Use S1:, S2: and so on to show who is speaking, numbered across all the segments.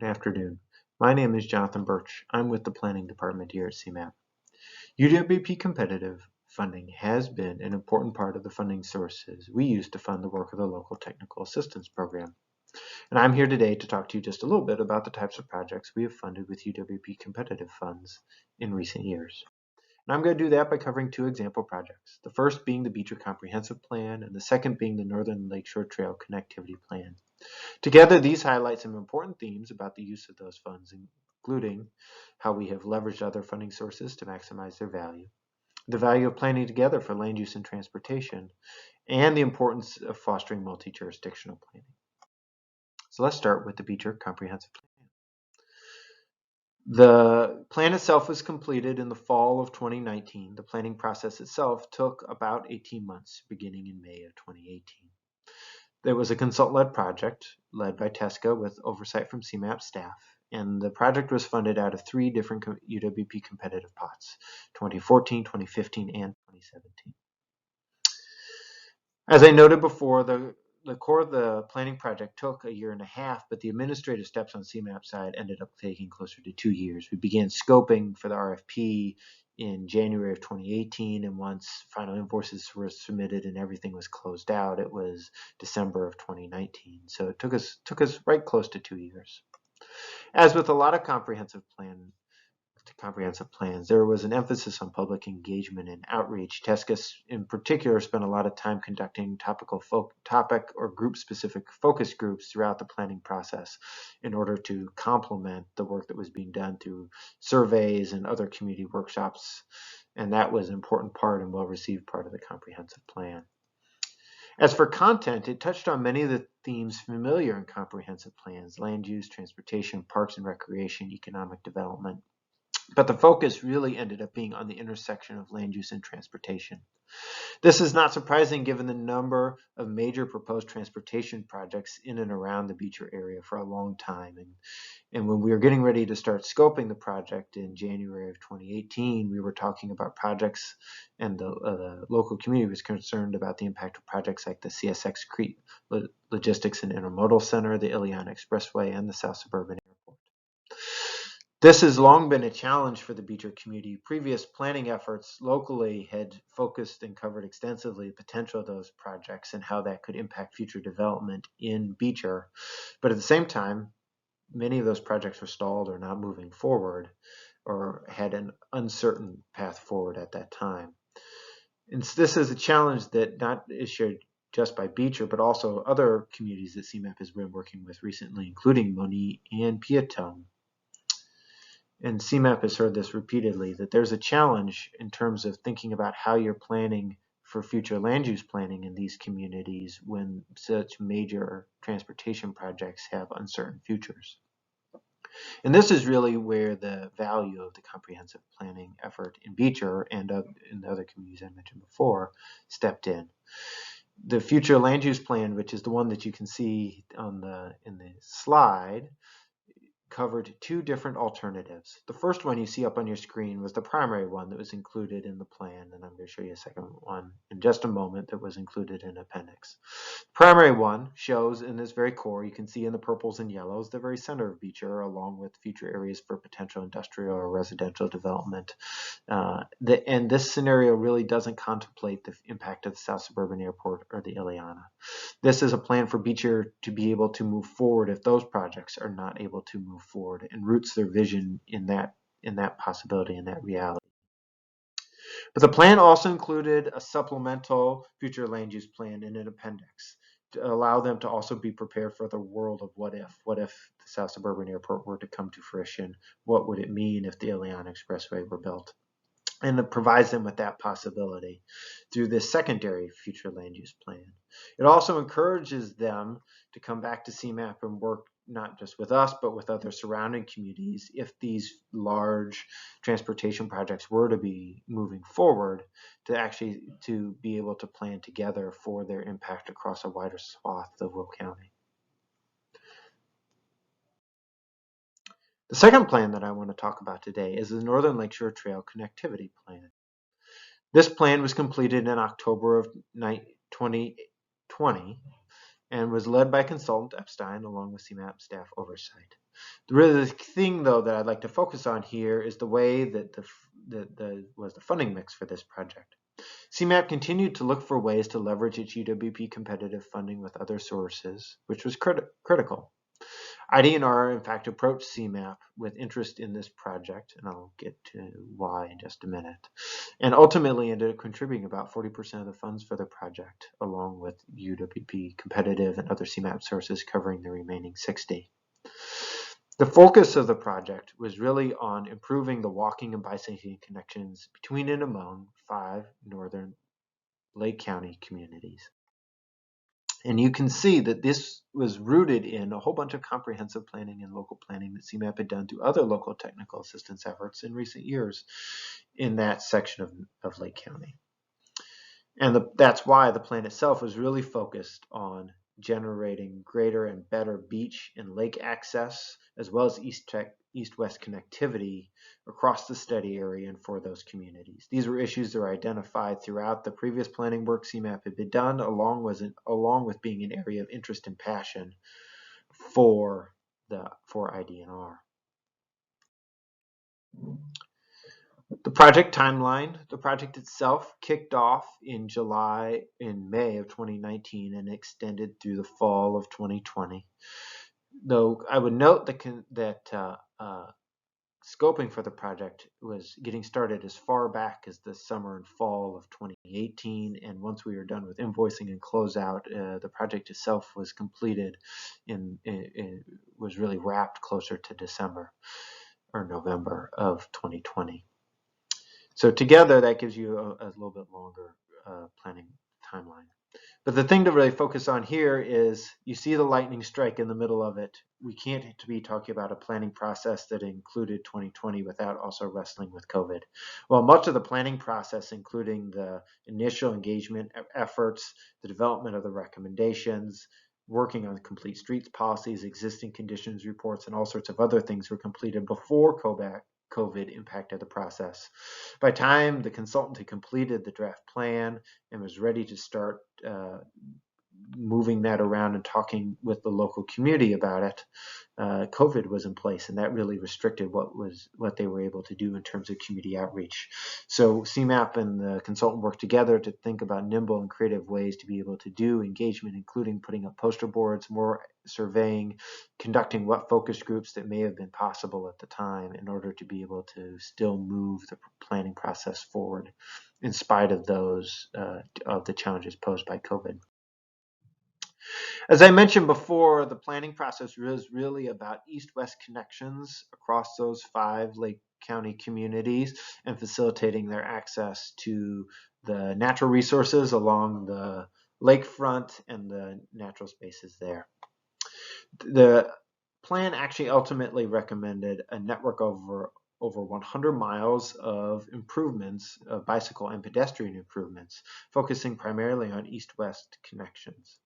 S1: Good afternoon. My name is Jonathan Birch. I'm with the Planning Department here at CMAP. UWP competitive funding has been an important part of the funding sources we use to fund the work of the local technical assistance program. And I'm here today to talk to you just a little bit about the types of projects we have funded with UWP competitive funds in recent years. And I'm going to do that by covering two example projects, the first being the Beecher Comprehensive Plan and the second being the Northern Lakeshore Trail Connectivity Plan. Together, these highlight some important themes about the use of those funds, including how we have leveraged other funding sources to maximize their value, the value of planning together for land use and transportation, and the importance of fostering multi-jurisdictional planning. So let's start with the Beecher Comprehensive Plan. The plan itself was completed in the fall of 2019. The planning process itself took about 18 months, beginning in May of 2018. There was a consultant-led project led by TESCA with oversight from CMAP staff, and the project was funded out of three different UWP competitive pots, 2014, 2015, and 2017. As I noted before, the core of the planning project took a year and a half, but the administrative steps on CMAP side ended up taking closer to 2 years. We began scoping for the RFP in January of 2018, and once final invoices were submitted and everything was closed out, it was December of 2019. So it took us right close to 2 years. As with a lot of comprehensive plans, there was an emphasis on public engagement and outreach. TESCA in particular spent a lot of time conducting topic or group-specific focus groups throughout the planning process in order to complement the work that was being done through surveys and other community workshops, and that was an important part and well-received part of the comprehensive plan. As for content, it touched on many of the themes familiar in comprehensive plans: land use, transportation, parks and recreation, economic development. But the focus really ended up being on the intersection of land use and transportation. This is not surprising given the number of major proposed transportation projects in and around the Beecher area for a long time. And when we were getting ready to start scoping the project in January of 2018, we were talking about projects, and the local community was concerned about the impact of projects like the CSX Crete Logistics and Intermodal Center, the Ileana Expressway, and the South Suburban Airport. This has long been a challenge for the Beecher community. Previous planning efforts locally had focused and covered extensively the potential of those projects and how that could impact future development in Beecher. But at the same time, many of those projects were stalled or not moving forward or had an uncertain path forward at that time. And this is a challenge that not is shared just by Beecher, but also other communities that CMAP has been working with recently, including Moni and Piatone. And CMAP has heard this repeatedly, that there's a challenge in terms of thinking about how you're planning for future land use planning in these communities when such major transportation projects have uncertain futures. And this is really where the value of the comprehensive planning effort in Beecher and in the other communities I mentioned before stepped in. The future land use plan, which is the one that you can see in the slide, covered two different alternatives. The first one you see up on your screen was the primary one that was included in the plan, and I'm going to show you a second one in just a moment that was included in appendix. The primary one shows in this very core, you can see in the purples and yellows, the very center of Beecher, along with future areas for potential industrial or residential development. And this scenario really doesn't contemplate the impact of the South Suburban Airport or the Ileana. This is a plan for Beecher to be able to move forward if those projects are not able to move forward, and roots their vision in that possibility, in that reality. But the plan also included a supplemental future land use plan in an appendix to allow them to also be prepared for the world of what if. What if the South Suburban Airport were to come to fruition? What would it mean if the Ileana Expressway were built? And it provides them with that possibility through this secondary future land use plan. It also encourages them to come back to CMAP and work not just with us, but with other surrounding communities if these large transportation projects were to be moving forward, to be able to plan together for their impact across a wider swath of Will County. The second plan that I want to talk about today is the Northern Lakeshore Trail Connectivity Plan. This plan was completed in October of 2020, and was led by consultant Epstein along with CMAP staff oversight. The thing, though, that I'd like to focus on here is the way that the funding mix for this project. CMAP continued to look for ways to leverage its UWP competitive funding with other sources, which was critical. ID&R, in fact, approached CMAP with interest in this project, and I'll get to why in just a minute, and ultimately ended up contributing about 40% of the funds for the project, along with UWP competitive and other CMAP sources covering the remaining 60. The focus of the project was really on improving the walking and bicycling connections between and among 5 northern Lake County communities. And you can see that this was rooted in a whole bunch of comprehensive planning and local planning that CMAP had done through other local technical assistance efforts in recent years in that section of Lake County. And that's why the plan itself was really focused on generating greater and better beach and lake access, as well as east-west connectivity across the study area and for those communities. These were issues that were identified throughout the previous planning work CMAP had been done, along with being an area of interest and passion for ID&R. The project timeline. The project itself kicked off in May of 2019 and extended through the fall of 2020. Though I would note that scoping for the project was getting started as far back as the summer and fall of 2018, and once we were done with invoicing and closeout, the project itself was completed was really wrapped closer to December or November of 2020. So together, that gives you a little bit longer planning timeline. But the thing to really focus on here is you see the lightning strike in the middle of it. We can't be talking about a planning process that included 2020 without also wrestling with COVID. Well, much of the planning process, including the initial engagement efforts, the development of the recommendations, working on complete streets policies, existing conditions reports, and all sorts of other things were completed before COVID impacted the process. By the time the consultant had completed the draft plan and was ready to start moving that around and talking with the local community about it, COVID was in place, and that really restricted what they were able to do in terms of community outreach. So CMAP and the consultant worked together to think about nimble and creative ways to be able to do engagement, including putting up poster boards, more surveying, conducting what focus groups that may have been possible at the time in order to be able to still move the planning process forward in spite of those of the challenges posed by COVID. As I mentioned before, the planning process was really about east-west connections across those 5 Lake County communities and facilitating their access to the natural resources along the lakefront and the natural spaces there. The plan actually ultimately recommended a network over 100 miles of improvements, of bicycle and pedestrian improvements, focusing primarily on east-west connections.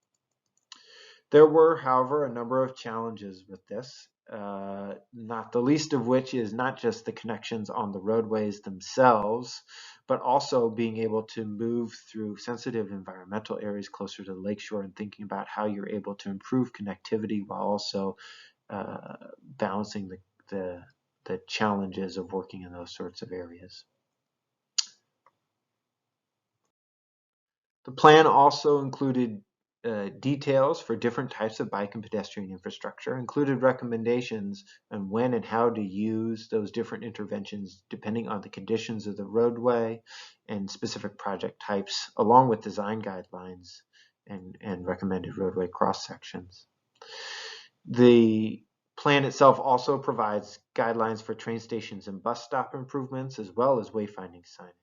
S1: There were, however, a number of challenges with this, not the least of which is not just the connections on the roadways themselves, but also being able to move through sensitive environmental areas closer to the lakeshore and thinking about how you're able to improve connectivity while also balancing the challenges of working in those sorts of areas. The plan also included details for different types of bike and pedestrian infrastructure, included recommendations on when and how to use those different interventions depending on the conditions of the roadway and specific project types, along with design guidelines and recommended roadway cross sections. The plan itself also provides guidelines for train stations and bus stop improvements, as well as wayfinding signage.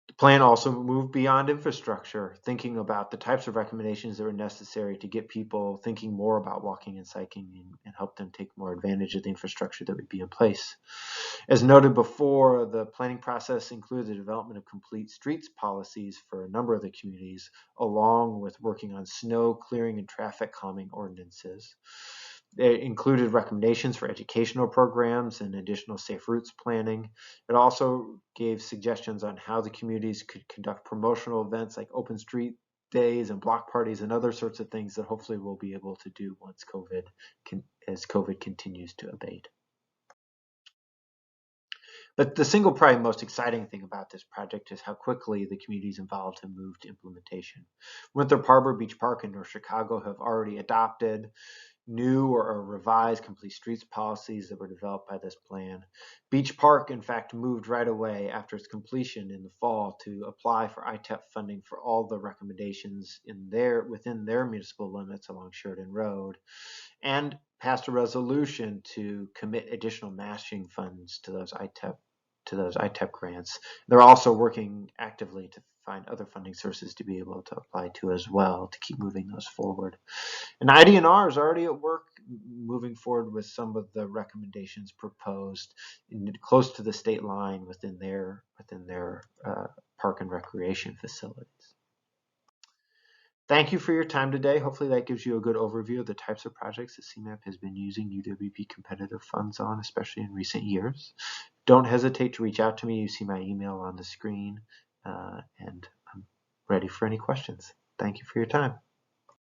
S1: The plan also moved beyond infrastructure, thinking about the types of recommendations that were necessary to get people thinking more about walking and cycling and help them take more advantage of the infrastructure that would be in place. As noted before, the planning process included the development of complete streets policies for a number of the communities, along with working on snow clearing and traffic calming ordinances. It included recommendations for educational programs and additional safe routes planning. It also gave suggestions on how the communities could conduct promotional events like open street days and block parties and other sorts of things that hopefully we'll be able to do once as COVID continues to abate. But the single probably most exciting thing about this project is how quickly the communities involved have moved to implementation. Winthrop Harbor, Beach Park, and North Chicago have already adopted new or revised complete streets policies that were developed by this plan. Beach Park, in fact, moved right away after its completion in the fall to apply for ITEP funding for all the recommendations within their municipal limits along Sheridan Road, and passed a resolution to commit additional matching funds to those ITEP grants. They're also working actively to find other funding sources to be able to apply to as well to keep moving those forward. And IDNR is already at work moving forward with some of the recommendations proposed close to the state line within their park and recreation facilities. Thank you for your time today. Hopefully that gives you a good overview of the types of projects that CMAP has been using UWP competitive funds on, especially in recent years. Don't hesitate to reach out to me. You see my email on the screen, and I'm ready for any questions. Thank you for your time.